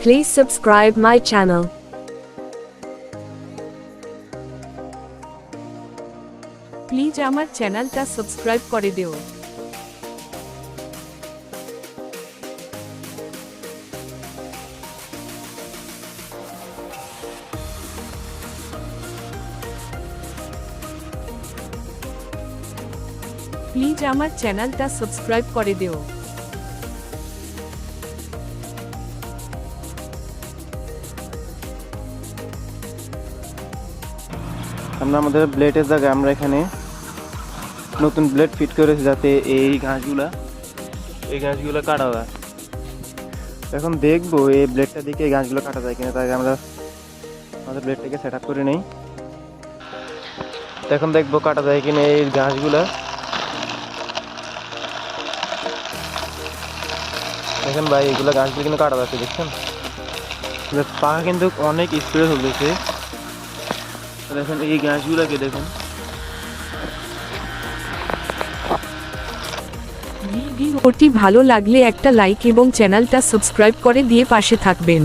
Please subscribe my channel. Please আমার চ্যানেলটা subscribe করে দিও। প্লিজ আমার চ্যানেলটা সাবস্ক্রাইব করে দিও। আমরা আমাদের ব্লেডের জায়গায় আমরা এখানে নতুন ব্লেড ফিট করেছি যাতে এই ঘাসগুলো কাটা যায়। এখন দেখবো এই ব্লেডটা দিকে এই ঘাসগুলো কাটা যায় কিনা, তাই আমরা আমাদের ব্লেডটাকে সেট আপ করে নেই। এখন দেখবো কাটা যায় কিনা এই ঘাসগুলো। দেখেন ভাই, এগুলো ঘাসগুলো কিন্তু কাটা যাচ্ছে, দেখছেন পাখা কিন্তু অনেক স্পিডে চলতেছে। দেখেন এই ঘাসগুলোকে দেখুন। ভিডিওটি ভালো লাগলে একটা লাইক এবং চ্যানেলটা সাবস্ক্রাইব করে দিয়ে পাশে থাকবেন।